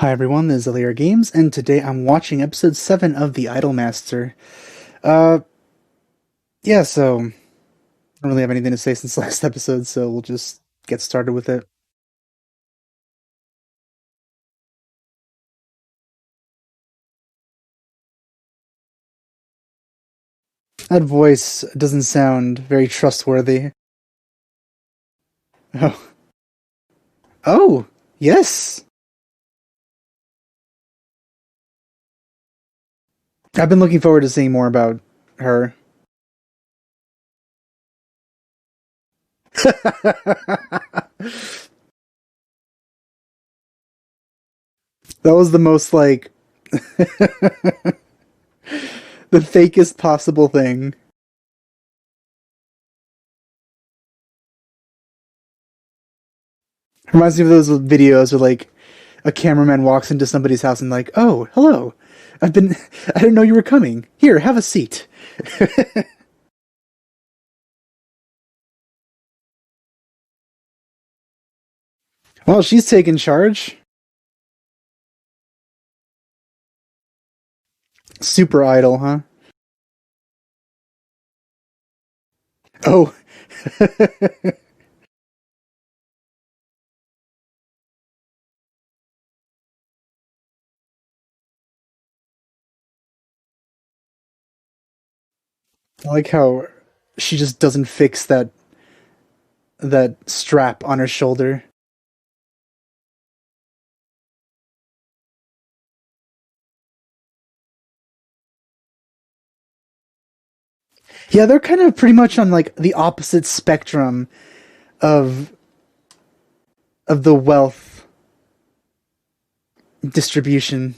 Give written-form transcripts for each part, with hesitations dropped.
Hi everyone, this is LAR Games, and today I'm watching episode 7 of the Idolmaster. Uh, so I don't really have anything to say since last episode, so we'll just get started with it. That voice doesn't sound very trustworthy. Oh. Oh, yes! I've been looking forward to seeing more about her. That was the most, like, the fakest possible thing. Reminds me of those videos where, like, a cameraman walks into somebody's house and like, "Oh, hello. I've been I didn't know you were coming. Here, have a seat." Well, she's taking charge. Super idol, huh? Oh. I like how she just doesn't fix that strap on her shoulder. Yeah, they're kind of pretty much on like the opposite spectrum of the wealth distribution.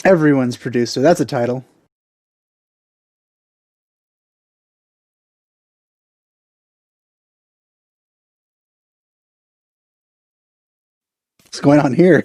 Everyone's producer. That's a title. What's going on here?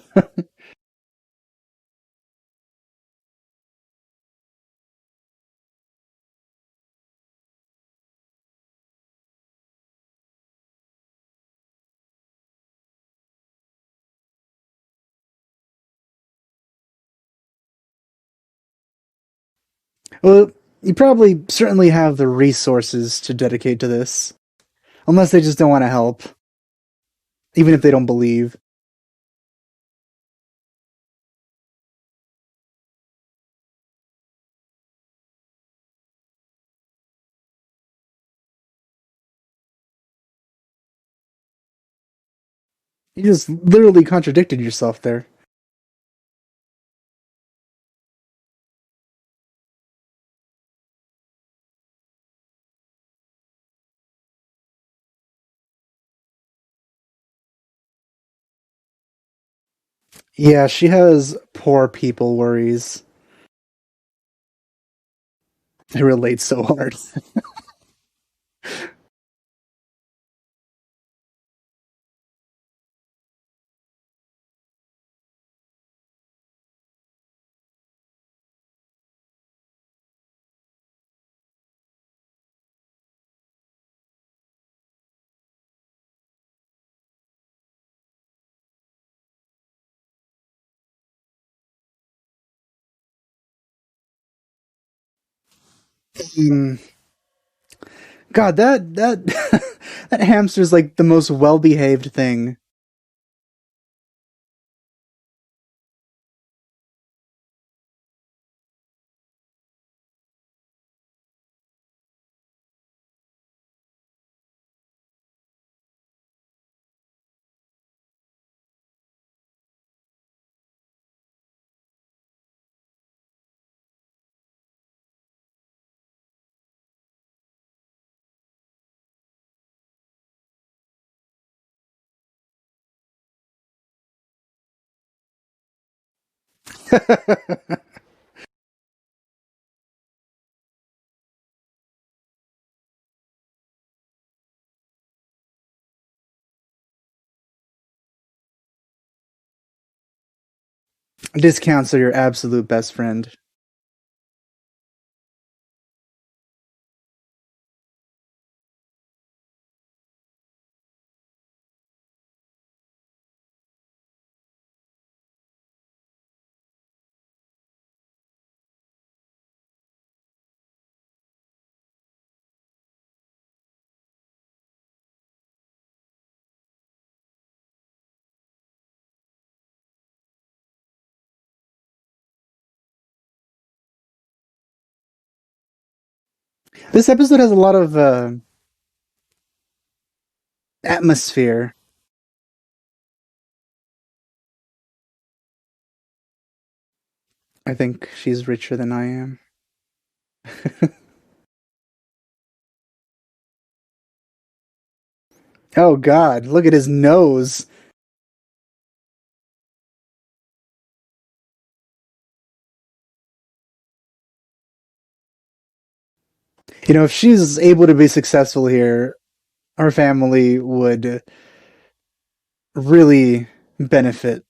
Well, you probably certainly have the resources to dedicate to this. Unless they just don't want to help, even if they don't believe. You just literally contradicted yourself there. Yeah, she has poor people worries. I relate so hard. Mm. God, that that hamster's like the most well-behaved thing. Discounts are your absolute best friend. This episode has a lot of atmosphere. I think she's richer than I am. Oh God, look at his nose. You know, if she's able to be successful here, our family would really benefit.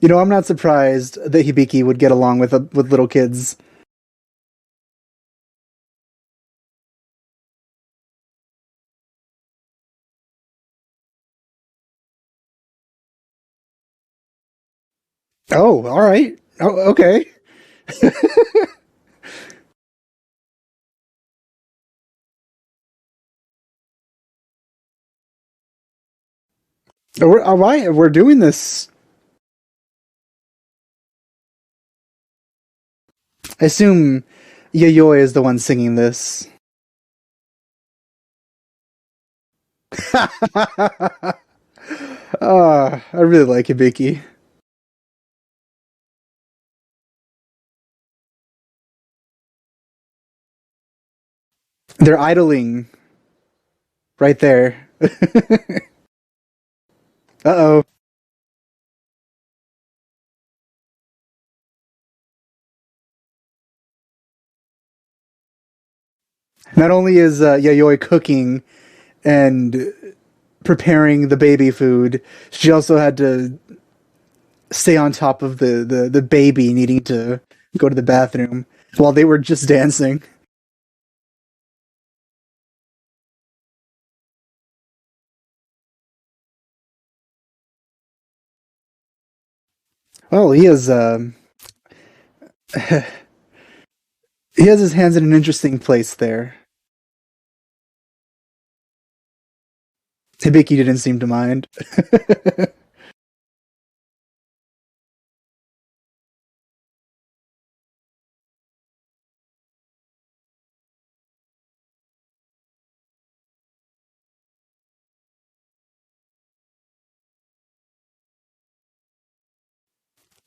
You know, I'm not surprised that Hibiki would get along with little kids. Oh, all right. Oh, okay. We're, all right, we're doing this. I assume Yayoi is the one singing this. I really like Hibiki. They're idling right there. Uh-oh. Not only is Yayoi cooking and preparing the baby food, she also had to stay on top of the baby needing to go to the bathroom while they were just dancing. Well, he has his hands in an interesting place there. Hibiki didn't seem to mind.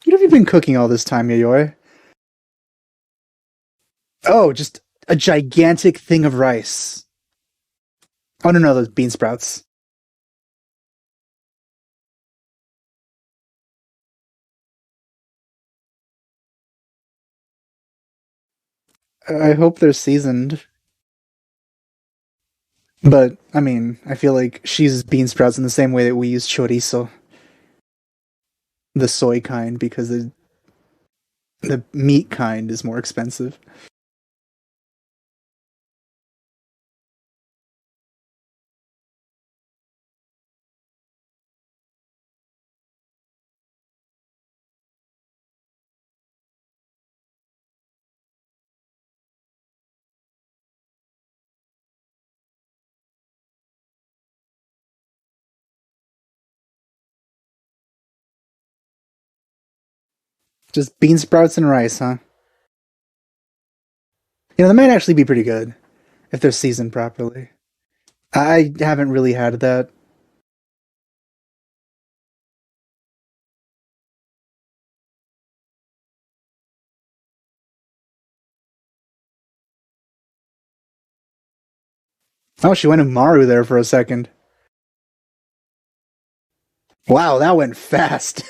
What have you been cooking all this time, Yayoi? Oh, just a gigantic thing of rice. Oh no, no, those bean sprouts. I hope they're seasoned. But I mean, I feel like she uses bean sprouts in the same way that we use chorizo, the soy kind, because the meat kind is more expensive. Just bean sprouts and rice, huh? You know, that might actually be pretty good if they're seasoned properly. I haven't really had that. Oh, she went to Maru there for a second. Wow, that went fast.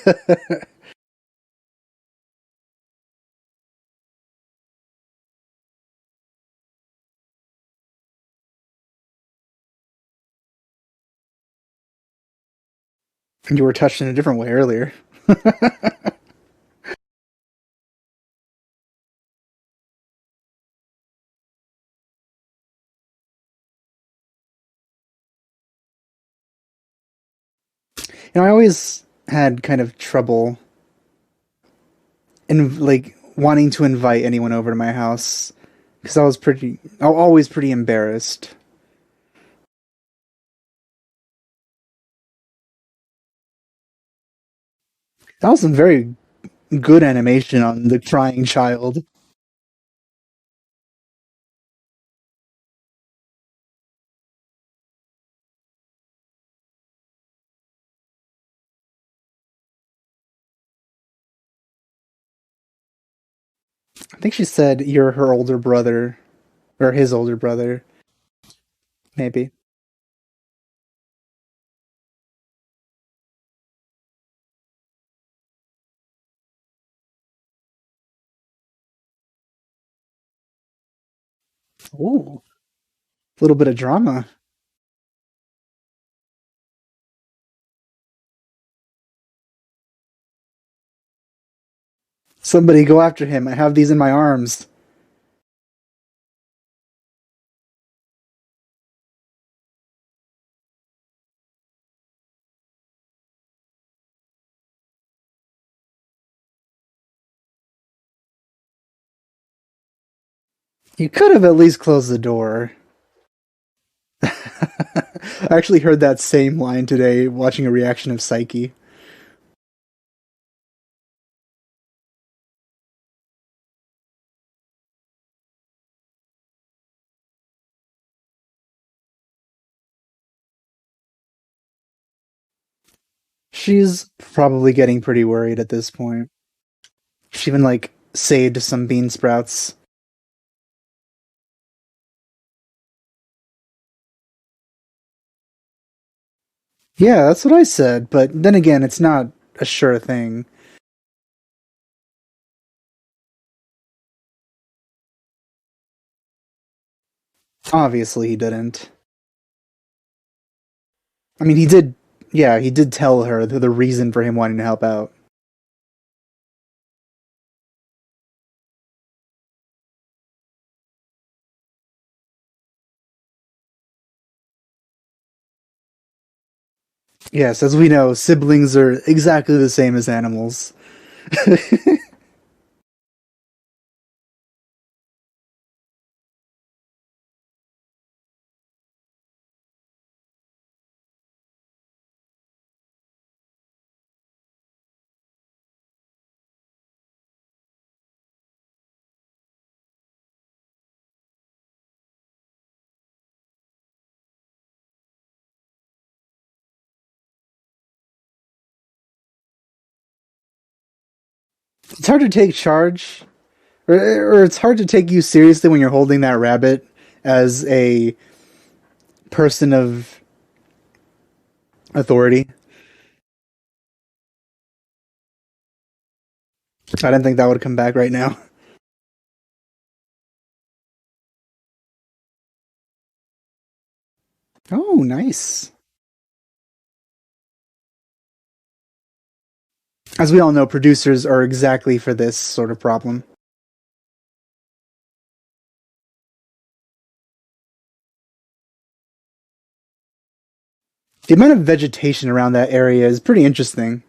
You were touched in a different way earlier. I always had kind of trouble in like wanting to invite anyone over to my house because always pretty embarrassed. That was some very good animation on the crying child. I think she said you're her older brother or his older brother, maybe. Ooh, a little bit of drama. Somebody go after him. I have these in my arms. You could have at least closed the door. I actually heard that same line today watching a reaction of Psyche. She's probably getting pretty worried at this point. She even like saved some bean sprouts. Yeah, that's what I said, but then again, it's not a sure thing. Obviously, he didn't. I mean, he did. Yeah, he did tell her the reason for him wanting to help out. Yes, as we know, siblings are exactly the same as animals. It's hard to take charge, or it's hard to take you seriously when you're holding that rabbit as a person of authority. I didn't think that would come back right now. Oh, nice. As we all know, producers are exactly for this sort of problem. The amount of vegetation around that area is pretty interesting.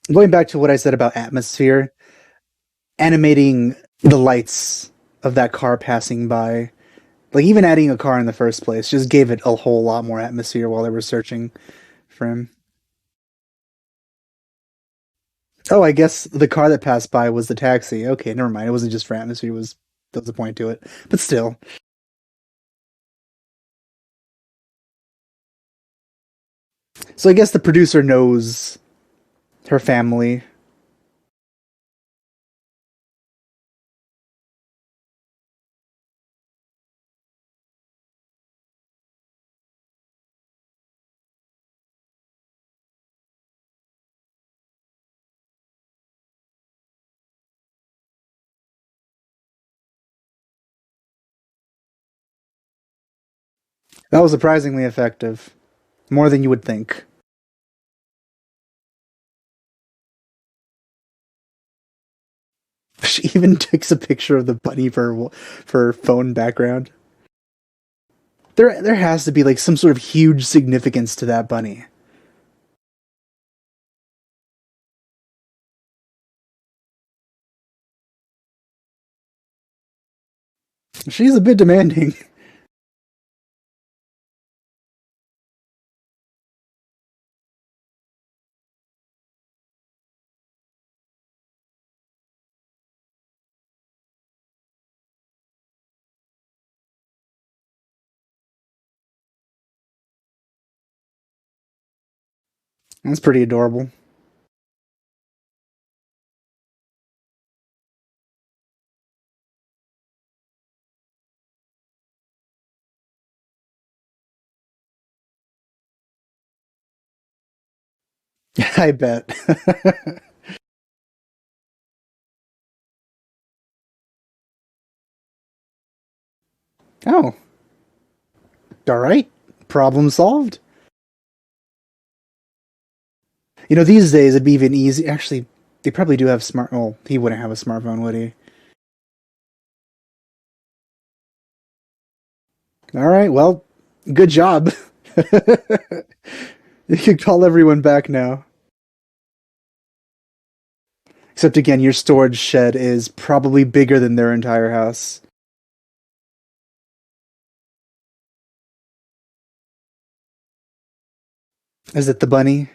Going back to what I said about atmosphere, animating the lights of that car passing by Like even adding a car in the first place just gave it a whole lot more atmosphere while they were searching for him. Oh, I guess the car that passed by was the taxi. Okay, never mind. It wasn't just for atmosphere. It was There was a point to it, but still. So I guess the producer knows her family. That was surprisingly effective, more than you would think. She even takes a picture of the bunny for phone background. There has to be like some sort of huge significance to that bunny. She's a bit demanding. That's pretty adorable. I bet. Oh, all right. Problem solved. You know, these days it'd be even easy. Actually, they probably do have smart. Well, he wouldn't have a smartphone, would he? All right. Well, good job. You can call everyone back now. Except again, your storage shed is probably bigger than their entire house. Is it the bunny?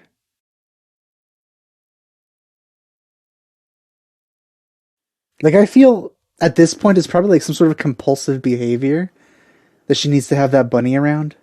Like, I feel at this point it's probably like some sort of compulsive behavior that she needs to have that bunny around.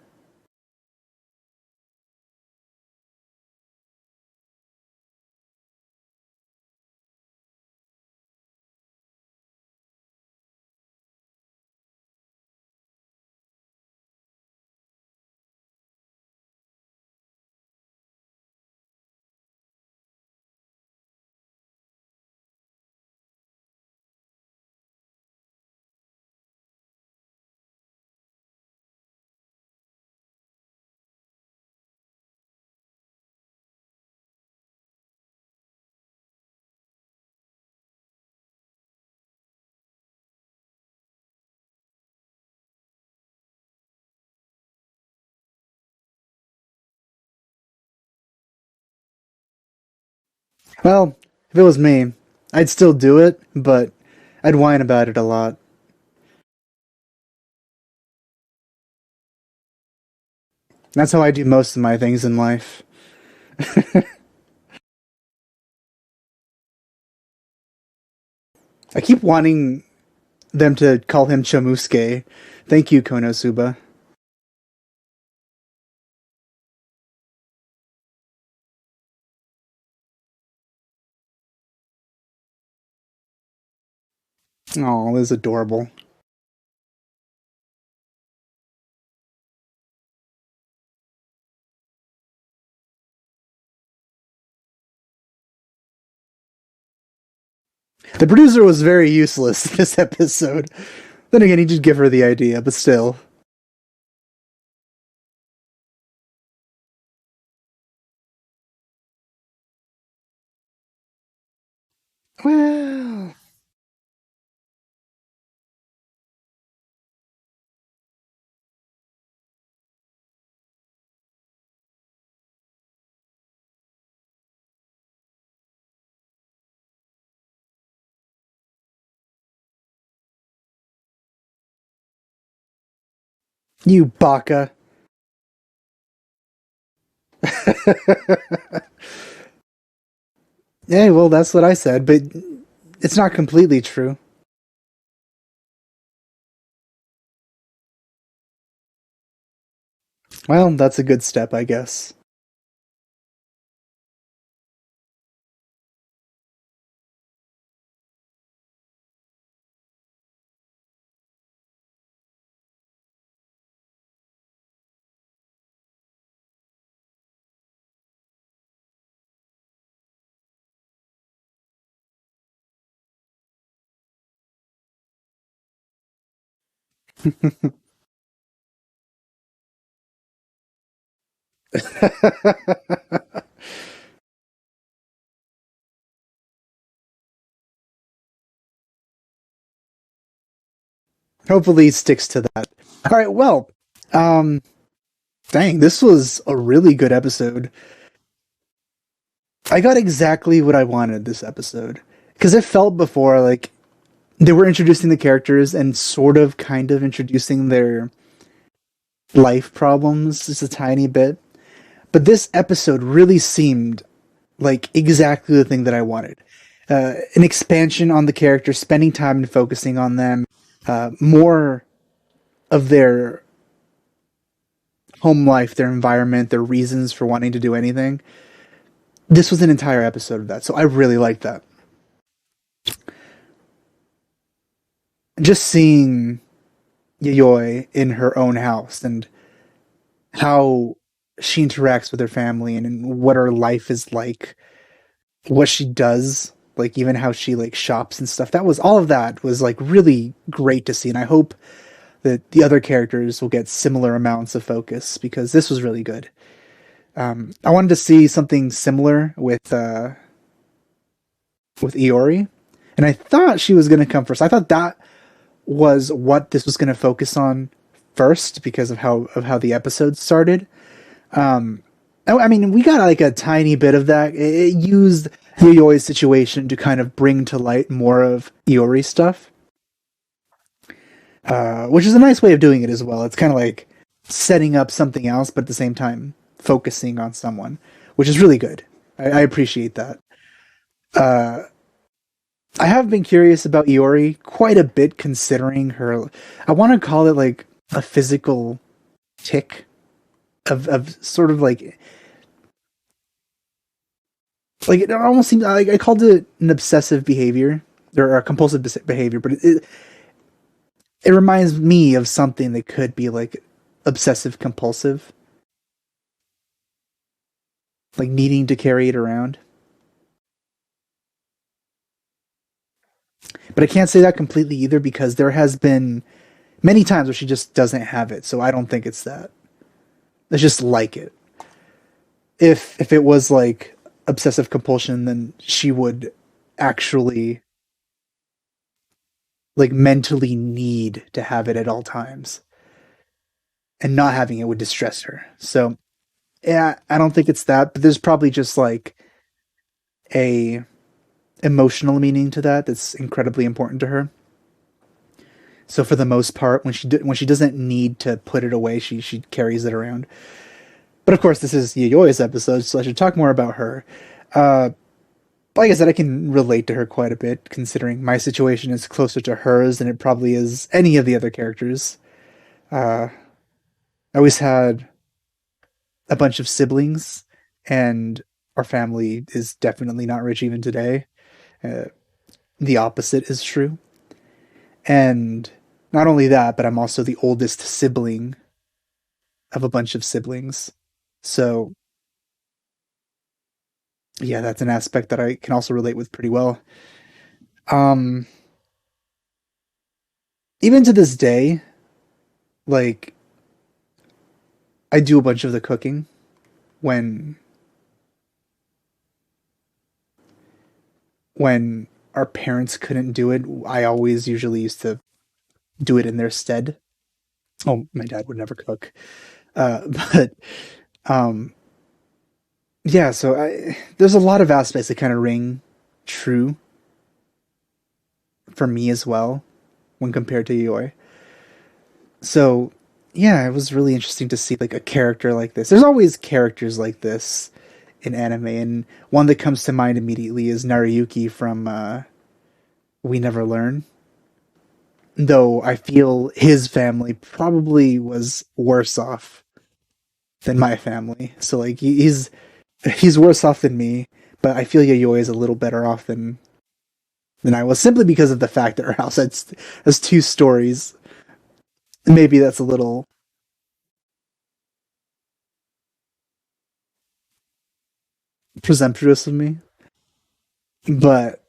Well, if it was me, I'd still do it, but I'd whine about it a lot. That's how I do most of my things in life. I keep wanting them to call him Chamusuke. Thank you, Konosuba. Oh, this is adorable. The producer was very useless this episode. Then again, he did give her the idea, but still. Well, You baka. Yeah, well, that's what I said, but it's not completely true. Well, that's a good step, I guess. Hopefully, he sticks to that. All right, well, um, dang, this was a really good episode. I got exactly what I wanted this episode because it felt before like they were introducing the characters and sort of kind of introducing their life problems just a tiny bit. But this episode really seemed like exactly the thing that I wanted. An expansion on the characters, spending time and focusing on them, more of their home life, their environment, their reasons for wanting to do anything. This was an entire episode of that, so I really liked that. Just seeing Yayoi in her own house and how she interacts with her family and what her life is like, what she does, like even how she like shops and stuff. That was all of that was like really great to see, and I hope that the other characters will get similar amounts of focus because this was really good. I wanted to see something similar with Iori, and I thought she was going to come first. I thought that was what this was going to focus on first because of how the episode started. Um, I mean, we got like a tiny bit of that. It used Yoyoi's situation to kind of bring to light more of Iori stuff, which is a nice way of doing it as well. It's kind of like setting up something else, but at the same time focusing on someone, which is really good. I appreciate that. Uh, I have been curious about Iori quite a bit, considering her. I want to call it like a physical tick of sort of like it almost seems I called it an obsessive behavior or a compulsive behavior, but it reminds me of something that could be like obsessive compulsive, like needing to carry it around. But I can't say that completely either because there has been many times where she just doesn't have it, so I don't think it's that. It's just like it. If it was like obsessive compulsion, then she would actually like mentally need to have it at all times, and not having it would distress her. So yeah, I don't think it's that, but there's probably just like a emotional meaning to that that's incredibly important to her. So for the most part, when she doesn't need to put it away, she carries it around. But of course, this is Yayoi's episode, so I should talk more about her. Uh, like I said, I can relate to her quite a bit, considering my situation is closer to hers than it probably is any of the other characters. Uh, I always had a bunch of siblings, and our family is definitely not rich even today. Uh, the opposite is true. And not only that, but I'm also the oldest sibling of a bunch of siblings. So, yeah, that's an aspect that I can also relate with pretty well. Um, Even to this day, like, I do a bunch of the cooking when when our parents couldn't do it. I always usually used to do it in their stead. Oh, my dad would never cook. But um yeah, so there's a lot of aspects that kind of ring true for me as well when compared to Yoi. So yeah, it was really interesting to see like a character like this. There's always characters like this in anime, and one that comes to mind immediately is Naruyuki from We Never Learn. Though I feel his family probably was worse off than my family. So like he's worse off than me, but I feel Yayoi is a little better off than I was simply because of the fact that her house has two stories. Maybe that's a little presumptuous of me, but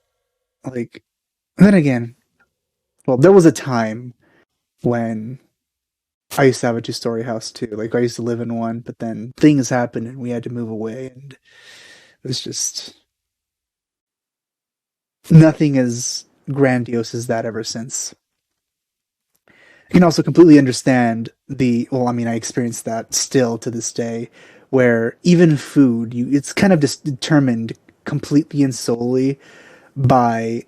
like then again, well, there was a time when I used to have a two-story house too. Like I used to live in one, but then things happened and we had to move away, and it was just nothing as grandiose as that ever since. I can also completely understand well, I mean, I experienced that still to this day, where even food, it's kind of just determined completely and solely by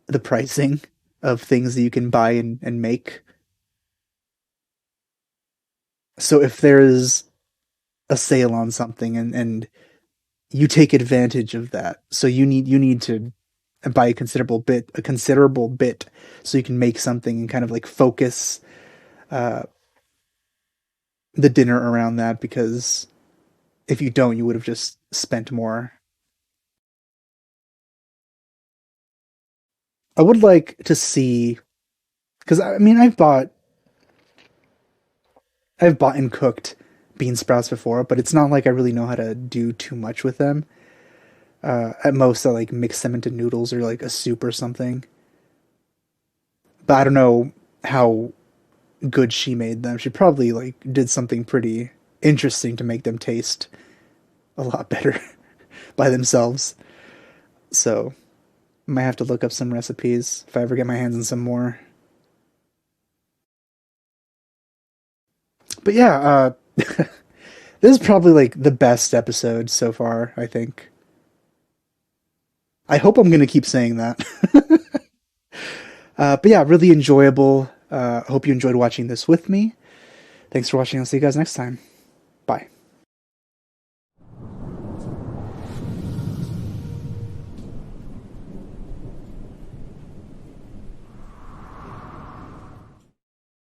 the pricing of things that you can buy and make. So if there's a sale on something and you take advantage of that, so you need to buy a considerable bit so you can make something and kind of like focus uh, the dinner around that, because if you don't, you would have just spent more. I would like to see, because I mean I've bought and cooked bean sprouts before, but it's not like I really know how to do too much with them. At most, I like mix them into noodles or like a soup or something. But I don't know how good she made them. She probably like did something pretty interesting to make them taste a lot better by themselves. So I might have to look up some recipes if I ever get my hands on some more. But yeah, this is probably like the best episode so far, I think. I hope I'm going to keep saying that. But yeah, really enjoyable. Hope you enjoyed watching this with me. Thanks for watching. I'll see you guys next time. Bye.